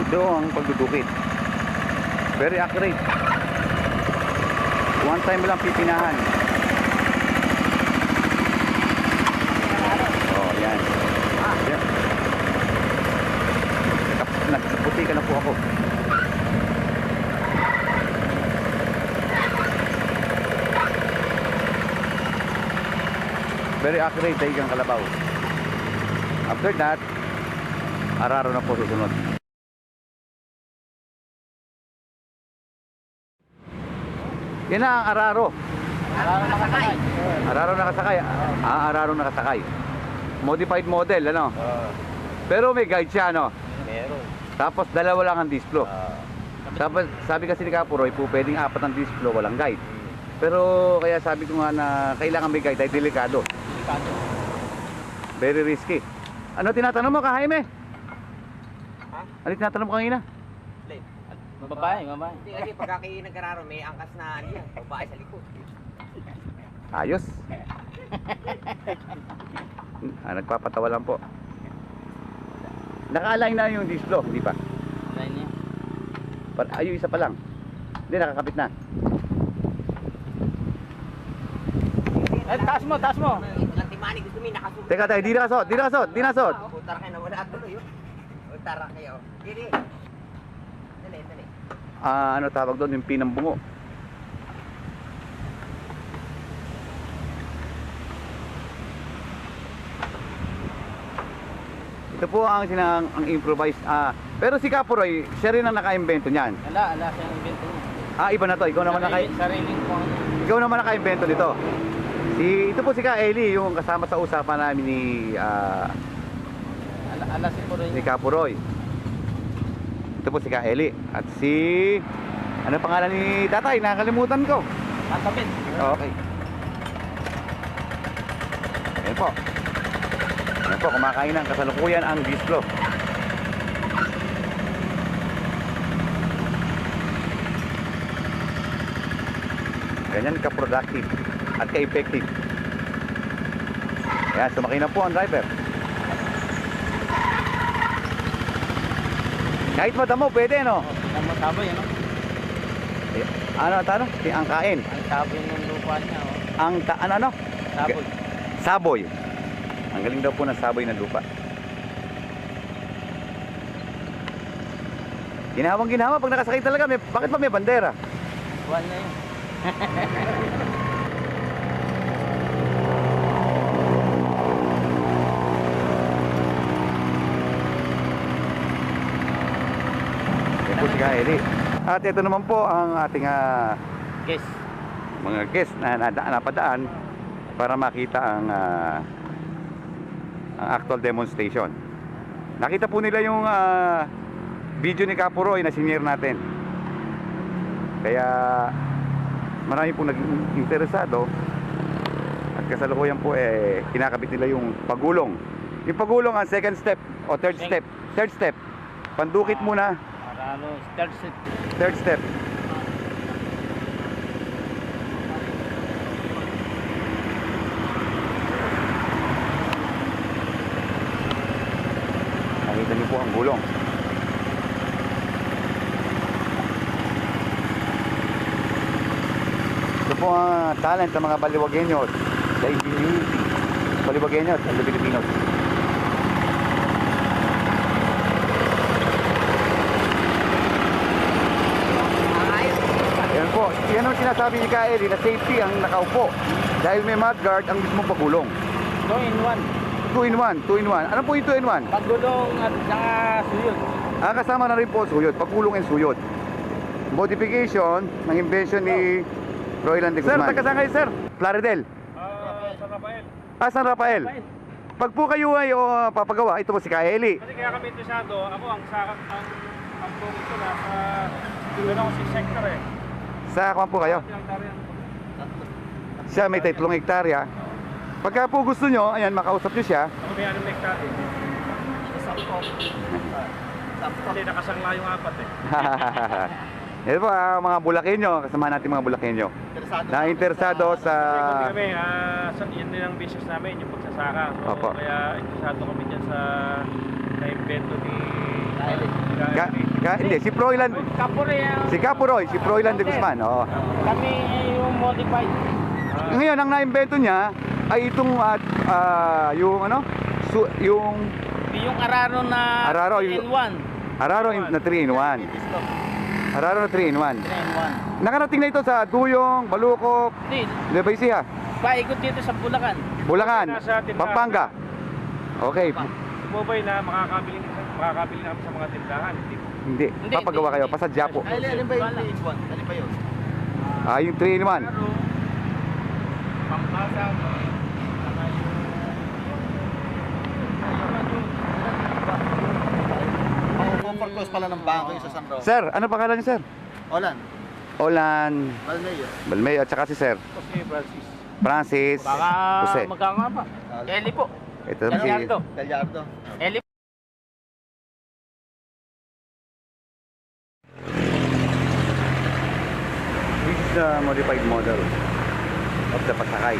Ito ang pagdudukit. Very accurate. One time lang pipinahan. Oh, yan. Yan. Nagputi ka na po ako. Very accurate dahil kang kalabaw. After that, araro na po susunod. Yan na ang araro. Araro nakasakay. Araro nakasakay. Araro nakasakay. Modified model, ano? Pero may guide siya, ano? Meron. Tapos dalawa lang ang disc flow. Sabi kasi ni Kapuroy, po pwedeng 4 ang disc flow, walang guide. Pero kaya sabi ko nga na kailangan may guide dahil delikado. Delikado. Very risky. Ano tinatanong mo, Jaime? Ha? Ano tinatanong mo kanina? Babae. Hindi kasi pagka kayo nagkararo, may angkas na ano yan, babae sa likod. Ayos. Nagpapatawa lang po. Naka-align na yung disc flow, hindi pa. Line niya. Ayun, isa pa lang. Hindi, nakakapit na. Taas mo. Ilang timani gusto mo nakasuot. Teka tayo, di nakasot. Putar kayo na wala tuloy yun. Putar kayo. Dili. Dali. Ano tawag doon, yung pinang bungo. Ito po ang improvised. Pero si Kapuroy, siya rin ang naka-invento niyan. Ala siya ang invento niya. Iba na to. Ikaw Sariling po ang... naka-invento nito. Ito po si Ka Eli, yung kasama sa usapan namin ni Ala si Puroy. ni Kapuroy. Ito po si Ka Eli. At si... Ano pangalan ni tatay? Nakakalimutan ko. Kakabit. Okay. Ayan po. Ayan po, kumakain ng kasalukuyan ang disc flow. Ganyan ka-productive at ka-effective. Ayan, sumakay na po ang driver. Kahit madamo, pwede, no? Ang saboy, ano? Ang kain. Ang saboy ng lupa niya, oh. Ano? Saboy. Saboy. Ang galing daw po ng saboy ng lupa. Ginawang-ginawa pag nakasakay talaga. Bakit pa may bandera? Buwan na yun. Yan po si Kaeli. At ito naman po ang ating Guess. mga guest na napadaan para makita ang actual demonstration. Nakita po nila yung video ni Kapuroy na senior natin. Kaya marami pong naging interesado at kasalukuyan po kinakabit nila yung pagulong. Yung pagulong ang second step o third step. Third step. Pandukit muna. Para ano, third set. Third step. Nakita niyo po ang gulong. Ito po ang talent ng mga Baliwageños, the ingenuity, Baliwageños and the Filipinos. Yan po, yan ang sinasabi ni Kaeli na safety ang nakaupo dahil may mudguard ang mismong pagulong. 2 in 1. 2 in 1. Ano po yung 2 in 1? Pagulong at saka suyod. Kasama na rin po suyod, pagkulong and suyod. Modification ng invention ni Royland de Guzman. Sir, taga saan kayo, sir? Plaridel. San Rafael. San Rafael. Pag po kayo ay papagawa, ito po si Kaeli. Kasi kaya kami interesado, ako ang tungkol ko na sa doon ako si sector eh. Sa kwan po kayo? Ilang tarihan. Siya may 3 hektarya. Pagka po gusto nyo, ayan, makausap nyo siya. Ako may 6 hektarya. Hindi, nakasangla yung 4 eh. Ito po mga Bulakenyo, kasama natin mga Bulakenyo na interesado sa... Kasi kami, yun din ang business namin, yung pagsasaka. So, Opo. kaya interesado kami dyan sa na-invento ni Hindi, si Froilan. Kapore ang... Si Capuroy, si Froilan de Guzman. Oo. Kami yung modified. Ngayon, ang naimbento niya ay itong yung ano, yung Yung Araro na Araro, 3-in-1. Araro na 3-in-1. Araro na 3-in-1. 3-in-1. Nakarating na ito sa Duyong, Balukok, Hindi, Nueva Ecija, paikot dito sa Bulacan. Bulacan, Nasa tindahan. Pampanga. Okay, Sumubay na makakabili na kami sa mga tindahan. Hindi po. hindi. Hindi, Papagawa kayo, hindi. pasadya po. Alin ba yung 3-in-1? Alin ba yun? Yung 3-in-1. Pampasang. Comfort close pala ng bangko yung sa San Roque. Sir, ano pangalan niyo, sir? Olan, Olan Balmayo. Balmeo at saka si Sir Kasi Francis. Francis Baka Jose. magkanga pa. Eli po. Ito naman si Gallardo. Gallardo. Eli This is the modified model of the Pasakay.